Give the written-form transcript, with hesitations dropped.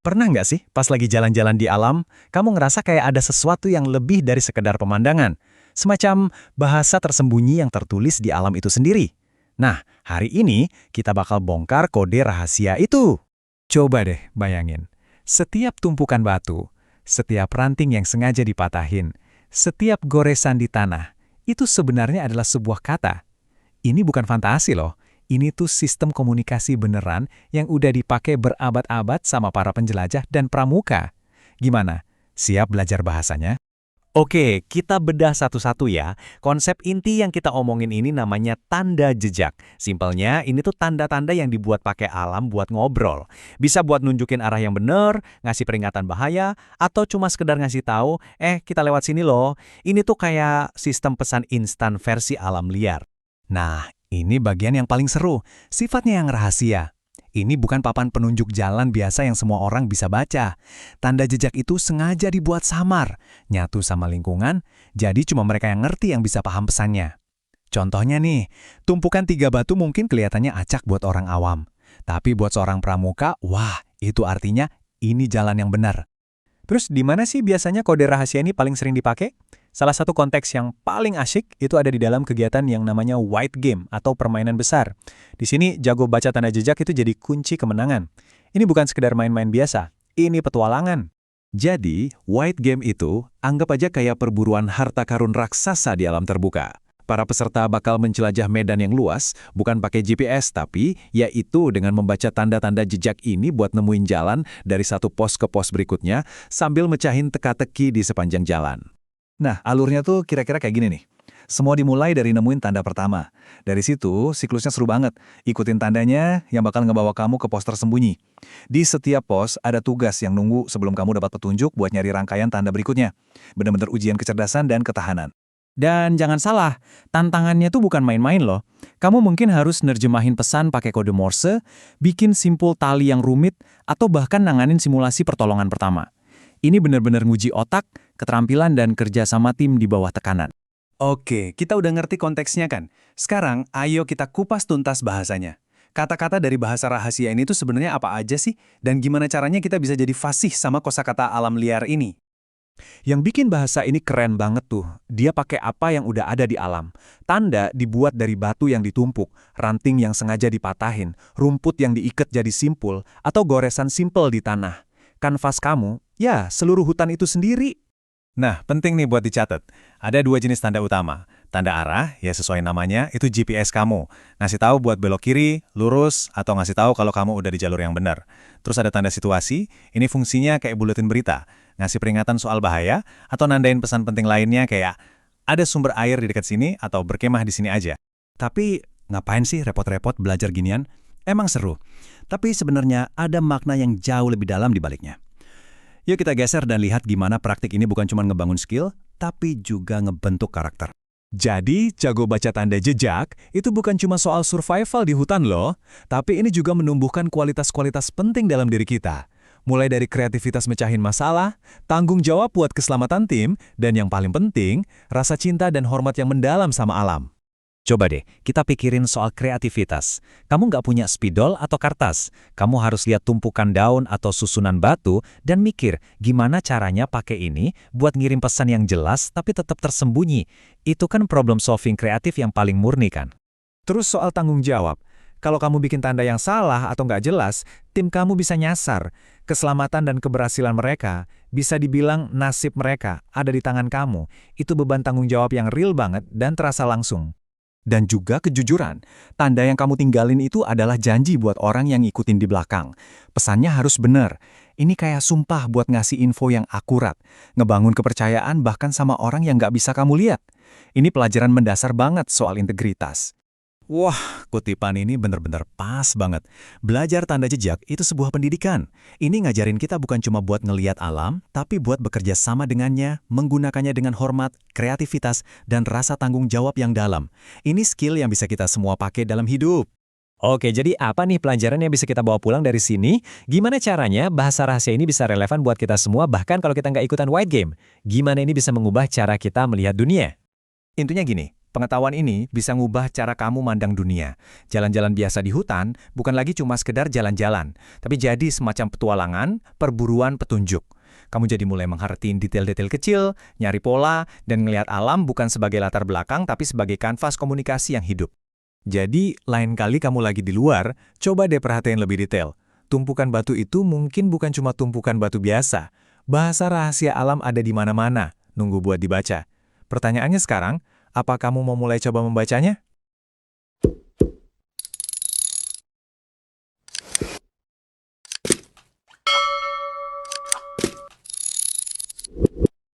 Pernah nggak sih, pas lagi jalan-jalan di alam, kamu ngerasa kayak ada sesuatu yang lebih dari sekedar pemandangan? Semacam bahasa tersembunyi yang tertulis di alam itu sendiri. Nah, hari ini kita bakal bongkar kode rahasia itu. Coba deh bayangin, setiap tumpukan batu, setiap ranting yang sengaja dipatahin, setiap goresan di tanah, itu sebenarnya adalah sebuah kata. Ini bukan fantasi loh. Ini tuh sistem komunikasi beneran yang udah dipakai berabad-abad sama para penjelajah dan pramuka. Gimana? Siap belajar bahasanya? Oke, kita bedah satu-satu ya. Konsep inti yang kita omongin ini namanya tanda jejak. Simpelnya, ini tuh tanda-tanda yang dibuat pakai alam buat ngobrol. Bisa buat nunjukin arah yang bener, ngasih peringatan bahaya, atau cuma sekedar ngasih tahu, kita lewat sini loh. Ini tuh kayak sistem pesan instan versi alam liar. Nah, ini bagian yang paling seru, sifatnya yang rahasia. Ini bukan papan penunjuk jalan biasa yang semua orang bisa baca. Tanda jejak itu sengaja dibuat samar, nyatu sama lingkungan, jadi cuma mereka yang ngerti yang bisa paham pesannya. Contohnya nih, tumpukan 3 batu mungkin kelihatannya acak buat orang awam. Tapi buat seorang pramuka, wah, itu artinya ini jalan yang benar. Terus di mana sih biasanya kode rahasia ini paling sering dipakai? Salah satu konteks yang paling asyik itu ada di dalam kegiatan yang namanya white game atau permainan besar. Di sini jago baca tanda jejak itu jadi kunci kemenangan. Ini bukan sekedar main-main biasa, ini petualangan. Jadi, white game itu anggap aja kayak perburuan harta karun raksasa di alam terbuka. Para peserta bakal menjelajah medan yang luas, bukan pakai GPS, tapi yaitu dengan membaca tanda-tanda jejak ini buat nemuin jalan dari satu pos ke pos berikutnya sambil mecahin teka-teki di sepanjang jalan. Nah, alurnya tuh kira-kira kayak gini nih. Semua dimulai dari nemuin tanda pertama. Dari situ, siklusnya seru banget. Ikutin tandanya yang bakal ngebawa kamu ke pos tersembunyi. Di setiap pos ada tugas yang nunggu sebelum kamu dapat petunjuk buat nyari rangkaian tanda berikutnya. Bener-bener ujian kecerdasan dan ketahanan. Dan jangan salah, tantangannya tuh bukan main-main loh. Kamu mungkin harus nerjemahin pesan pakai kode Morse, bikin simpul tali yang rumit, atau bahkan nanganin simulasi pertolongan pertama. Ini benar-benar nguji otak, keterampilan, dan kerja sama tim di bawah tekanan. Oke, kita udah ngerti konteksnya kan? Sekarang, ayo kita kupas tuntas bahasanya. Kata-kata dari bahasa rahasia ini tuh sebenarnya apa aja sih? Dan gimana caranya kita bisa jadi fasih sama kosakata alam liar ini? Yang bikin bahasa ini keren banget tuh, dia pakai apa yang udah ada di alam. Tanda dibuat dari batu yang ditumpuk, ranting yang sengaja dipatahin, rumput yang diikat jadi simpul, atau goresan simpel di tanah. Kanvas kamu, ya seluruh hutan itu sendiri. Nah, penting nih buat dicatat. Ada 2 jenis tanda utama. Tanda arah, ya sesuai namanya, itu GPS kamu. Ngasih tahu buat belok kiri, lurus, atau ngasih tahu kalau kamu udah di jalur yang benar. Terus ada tanda situasi, ini fungsinya kayak buletin berita. Ngasih peringatan soal bahaya, atau nandain pesan penting lainnya kayak ada sumber air di dekat sini, atau berkemah di sini aja. Tapi, ngapain sih repot-repot belajar ginian? Emang seru. Tapi sebenarnya ada makna yang jauh lebih dalam di baliknya. Yuk kita geser dan lihat gimana praktik ini bukan cuma ngebangun skill, tapi juga ngebentuk karakter. Jadi, jago baca tanda jejak itu bukan cuma soal survival di hutan loh, tapi ini juga menumbuhkan kualitas-kualitas penting dalam diri kita. Mulai dari kreativitas mecahin masalah, tanggung jawab buat keselamatan tim, dan yang paling penting, rasa cinta dan hormat yang mendalam sama alam. Coba deh, kita pikirin soal kreativitas. Kamu nggak punya spidol atau kertas. Kamu harus lihat tumpukan daun atau susunan batu dan mikir gimana caranya pakai ini buat ngirim pesan yang jelas tapi tetap tersembunyi. Itu kan problem solving kreatif yang paling murni kan? Terus soal tanggung jawab. Kalau kamu bikin tanda yang salah atau nggak jelas, tim kamu bisa nyasar. Keselamatan dan keberhasilan mereka, bisa dibilang nasib mereka, ada di tangan kamu. Itu beban tanggung jawab yang real banget dan terasa langsung. Dan juga kejujuran. Tanda yang kamu tinggalin itu adalah janji buat orang yang ngikutin di belakang. Pesannya harus benar. Ini kayak sumpah buat ngasih info yang akurat. Ngebangun kepercayaan bahkan sama orang yang nggak bisa kamu lihat. Ini pelajaran mendasar banget soal integritas. Wah, kutipan ini bener-bener pas banget. Belajar tanda jejak itu sebuah pendidikan. Ini ngajarin kita bukan cuma buat ngeliat alam, tapi buat bekerja sama dengannya, menggunakannya dengan hormat, kreativitas, dan rasa tanggung jawab yang dalam. Ini skill yang bisa kita semua pakai dalam hidup. Oke, jadi apa nih pelajaran yang bisa kita bawa pulang dari sini? Gimana caranya bahasa rahasia ini bisa relevan buat kita semua bahkan kalau kita nggak ikutan white game? Gimana ini bisa mengubah cara kita melihat dunia? Intinya gini. Pengetahuan ini bisa ngubah cara kamu mandang dunia. Jalan-jalan biasa di hutan bukan lagi cuma sekedar jalan-jalan, tapi jadi semacam petualangan, perburuan petunjuk. Kamu jadi mulai menghartiin detail-detail kecil, nyari pola, dan ngelihat alam bukan sebagai latar belakang tapi sebagai kanvas komunikasi yang hidup. Jadi, lain kali kamu lagi di luar, coba deh perhatiin lebih detail. Tumpukan batu itu mungkin bukan cuma tumpukan batu biasa. Bahasa rahasia alam ada di mana-mana, nunggu buat dibaca. Pertanyaannya sekarang, apa kamu mau mulai coba membacanya?